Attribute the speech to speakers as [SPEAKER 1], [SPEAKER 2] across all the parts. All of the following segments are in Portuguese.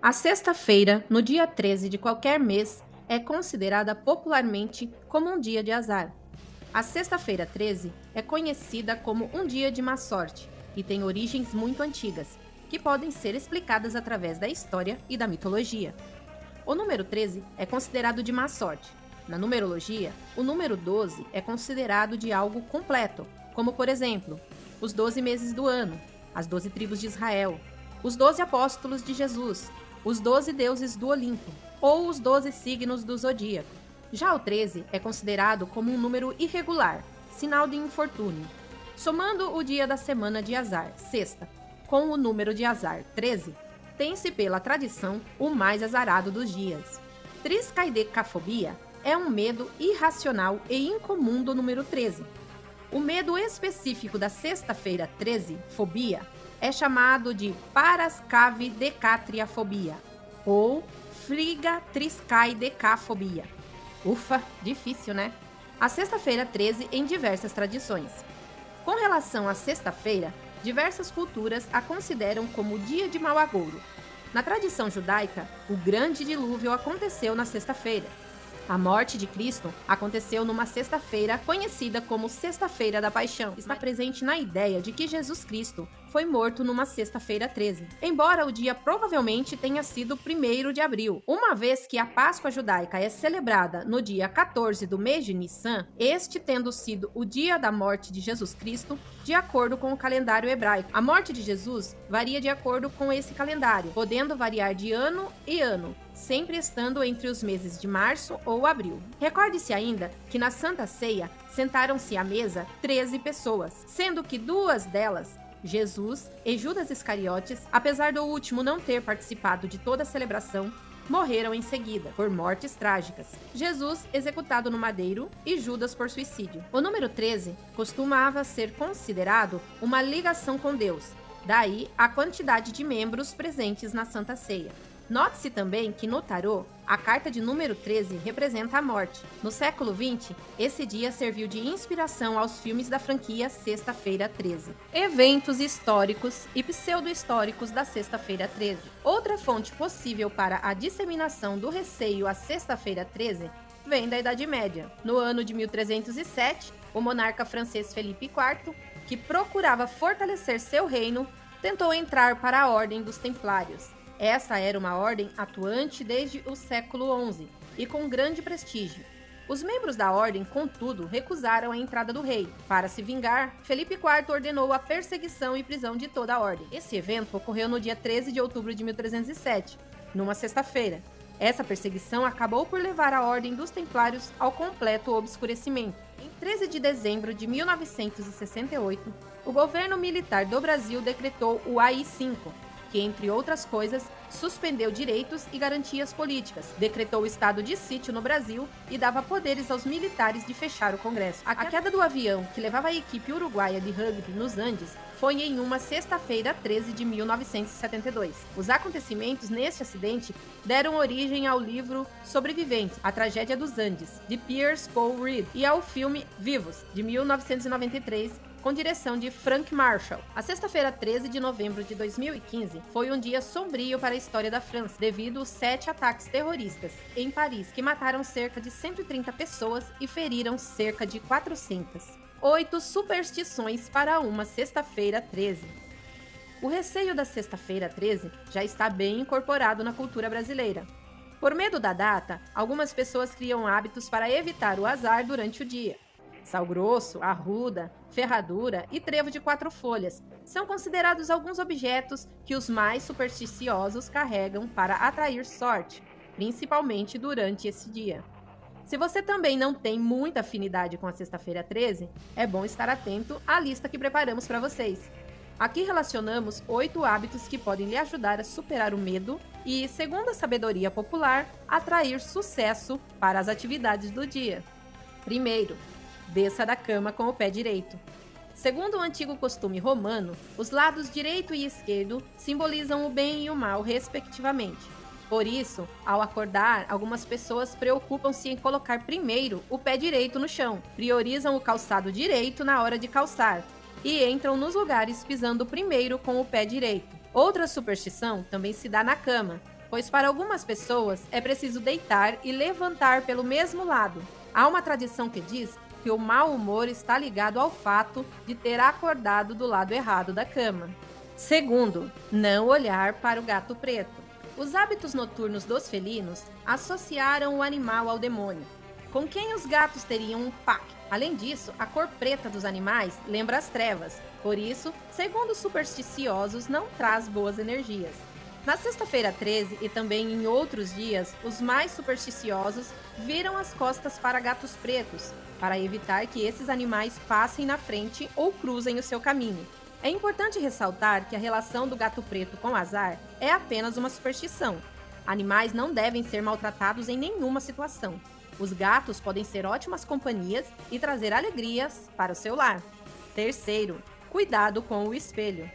[SPEAKER 1] A sexta-feira, no dia 13 de qualquer mês, é considerada popularmente como um dia de azar. A sexta-feira 13 é conhecida como um dia de má sorte e tem origens muito antigas, que podem ser explicadas através da história e da mitologia. O número 13 é considerado de má sorte. Na numerologia, o número 12 é considerado de algo completo, como por exemplo, os 12 meses do ano, as 12 tribos de Israel, os 12 apóstolos de Jesus, os 12 deuses do Olimpo, ou os 12 signos do zodíaco. Já o 13 é considerado como um número irregular, sinal de infortúnio. Somando o dia da semana de azar, sexta, com o número de azar, 13, tem-se pela tradição o mais azarado dos dias. Triskaidekafobia é um medo irracional e incomum do número 13. O medo específico da sexta-feira 13, fobia, é chamado de Paraskavidecatriafobia ou Frigatriskaidekafobia. Ufa, difícil, né? A sexta-feira 13 em diversas tradições. Com relação à sexta-feira, diversas culturas a consideram como o dia de mau agouro. Na tradição judaica, o grande dilúvio aconteceu na sexta-feira. A morte de Cristo aconteceu numa sexta-feira conhecida como Sexta-feira da Paixão. Está presente na ideia de que Jesus Cristo foi morto numa sexta-feira 13, embora o dia provavelmente tenha sido 1º de abril. Uma vez que a Páscoa judaica é celebrada no dia 14 do mês de Nissan, este tendo sido o dia da morte de Jesus Cristo, de acordo com o calendário hebraico. A morte de Jesus varia de acordo com esse calendário, podendo variar de ano em ano, sempre estando entre os meses de março ou abril. Recorde-se ainda que na Santa Ceia sentaram-se à mesa 13 pessoas, sendo que 2 delas, Jesus e Judas Iscariotes, apesar do último não ter participado de toda a celebração, morreram em seguida, por mortes trágicas. Jesus executado no madeiro e Judas por suicídio. O número 13 costumava ser considerado uma ligação com Deus, daí a quantidade de membros presentes na Santa Ceia. Note-se também que no tarô, a carta de número 13 representa a morte. No século XX, esse dia serviu de inspiração aos filmes da franquia Sexta-feira 13. Eventos históricos e pseudo-históricos da Sexta-feira 13. Outra fonte possível para a disseminação do receio à Sexta-feira 13 vem da Idade Média. No ano de 1307, o monarca francês Felipe IV, que procurava fortalecer seu reino, tentou entrar para a Ordem dos Templários. Essa era uma ordem atuante desde o século XI e com grande prestígio. Os membros da ordem, contudo, recusaram a entrada do rei. Para se vingar, Felipe IV ordenou a perseguição e prisão de toda a ordem. Esse evento ocorreu no dia 13 de outubro de 1307, numa sexta-feira. Essa perseguição acabou por levar a ordem dos Templários ao completo obscurecimento. Em 13 de dezembro de 1968, o governo militar do Brasil decretou o AI-5, que, entre outras coisas, suspendeu direitos e garantias políticas, decretou o estado de sítio no Brasil e dava poderes aos militares de fechar o Congresso. A queda do avião que levava a equipe uruguaia de rugby nos Andes foi em uma sexta-feira 13 de 1972. Os acontecimentos neste acidente deram origem ao livro Sobreviventes, a Tragédia dos Andes, de Piers Paul Reed, e ao filme Vivos, de 1993, com direção de Frank Marshall. A sexta-feira 13 de novembro de 2015 foi um dia sombrio para a história da França, devido aos 7 ataques terroristas em Paris, que mataram cerca de 130 pessoas e feriram cerca de 400. 8 superstições para uma sexta-feira 13. O receio da sexta-feira 13 já está bem incorporado na cultura brasileira. Por medo da data, algumas pessoas criam hábitos para evitar o azar durante o dia. Sal grosso, arruda, ferradura e trevo de 4 folhas são considerados alguns objetos que os mais supersticiosos carregam para atrair sorte, principalmente durante esse dia. Se você também não tem muita afinidade com a sexta-feira 13, é bom estar atento à lista que preparamos para vocês. Aqui relacionamos 8 hábitos que podem lhe ajudar a superar o medo e, segundo a sabedoria popular, atrair sucesso para as atividades do dia. Primeiro, desça da cama com o pé direito. Segundo o antigo costume romano, os lados direito e esquerdo simbolizam o bem e o mal, respectivamente. Por isso, ao acordar, algumas pessoas preocupam-se em colocar primeiro o pé direito no chão, priorizam o calçado direito na hora de calçar e entram nos lugares pisando primeiro com o pé direito. Outra superstição também se dá na cama. pois para algumas pessoas é preciso deitar e levantar pelo mesmo lado. Há uma tradição que diz que o mau humor está ligado ao fato de ter acordado do lado errado da cama. Segundo, não olhar para o gato preto. Os hábitos noturnos dos felinos associaram o animal ao demônio, com quem os gatos teriam um pacto. Além disso, a cor preta dos animais lembra as trevas, por isso, segundo os supersticiosos, não traz boas energias. Na sexta-feira 13 e também em outros dias, os mais supersticiosos viram as costas para gatos pretos, para evitar que esses animais passem na frente ou cruzem o seu caminho. É importante ressaltar que a relação do gato preto com o azar é apenas uma superstição. Animais não devem ser maltratados em nenhuma situação. Os gatos podem ser ótimas companhias e trazer alegrias para o seu lar. Terceiro, cuidado com o espelho.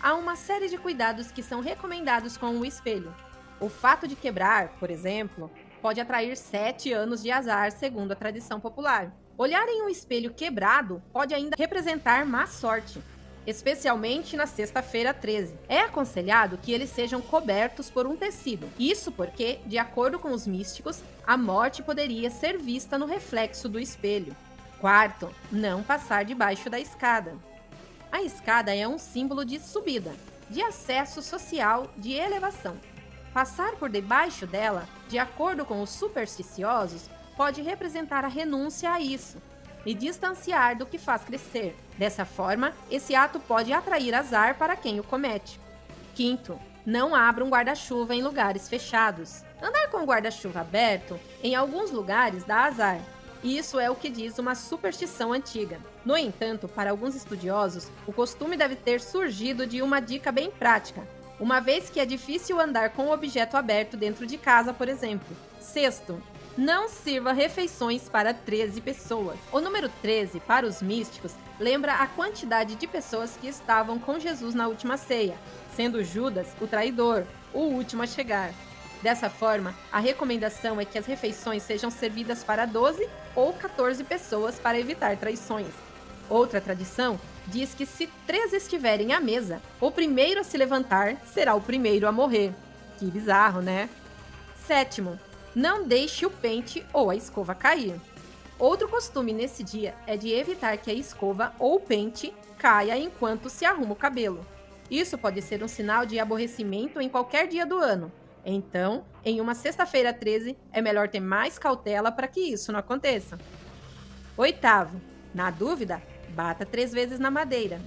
[SPEAKER 1] Há uma série de cuidados que são recomendados com o espelho. O fato de quebrar, por exemplo, pode atrair 7 anos de azar, segundo a tradição popular. Olhar em um espelho quebrado pode ainda representar má sorte, especialmente na sexta-feira 13. É aconselhado que eles sejam cobertos por um tecido. Isso porque, de acordo com os místicos, a morte poderia ser vista no reflexo do espelho. Quarto, não passar debaixo da escada. A escada é um símbolo de subida, de acesso social, de elevação. Passar por debaixo dela, de acordo com os supersticiosos, pode representar a renúncia a isso e distanciar do que faz crescer. Dessa forma, esse ato pode atrair azar para quem o comete. Quinto, não abra um guarda-chuva em lugares fechados. Andar com o guarda-chuva aberto, em alguns lugares, dá azar. Isso é o que diz uma superstição antiga. No entanto, para alguns estudiosos, o costume deve ter surgido de uma dica bem prática, uma vez que é difícil andar com o objeto aberto dentro de casa, por exemplo. Sexto, não sirva refeições para 13 pessoas. O número 13, para os místicos, lembra a quantidade de pessoas que estavam com Jesus na última ceia, sendo Judas o traidor, o último a chegar. Dessa forma, a recomendação é que as refeições sejam servidas para 12 ou 14 pessoas para evitar traições. Outra tradição diz que se 13 estiverem à mesa, o primeiro a se levantar será o primeiro a morrer. Que bizarro, né? Sétimo, não deixe o pente ou a escova cair. Outro costume nesse dia é de evitar que a escova ou o pente caia enquanto se arruma o cabelo. Isso pode ser um sinal de aborrecimento em qualquer dia do ano. Então, em uma sexta-feira 13, é melhor ter mais cautela para que isso não aconteça. Oitavo, na dúvida, bata 3 vezes na madeira.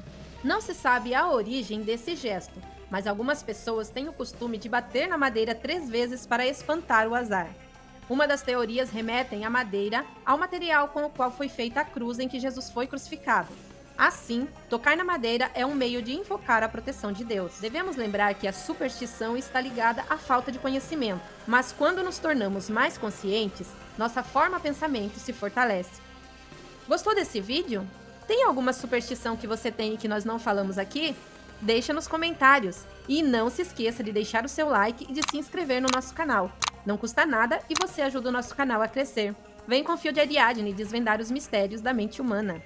[SPEAKER 1] Não se sabe a origem desse gesto, mas algumas pessoas têm o costume de bater na madeira 3 vezes para espantar o azar. Uma das teorias remetem a madeira ao material com o qual foi feita a cruz em que Jesus foi crucificado. Assim, tocar na madeira é um meio de invocar a proteção de Deus. Devemos lembrar que a superstição está ligada à falta de conhecimento, mas quando nos tornamos mais conscientes, nossa forma de pensamento se fortalece. Gostou desse vídeo? Tem alguma superstição que você tem e que nós não falamos aqui? Deixa nos comentários. E não se esqueça de deixar o seu like e de se inscrever no nosso canal. Não custa nada e você ajuda o nosso canal a crescer. Vem com o Fio de Ariadne desvendar os mistérios da mente humana.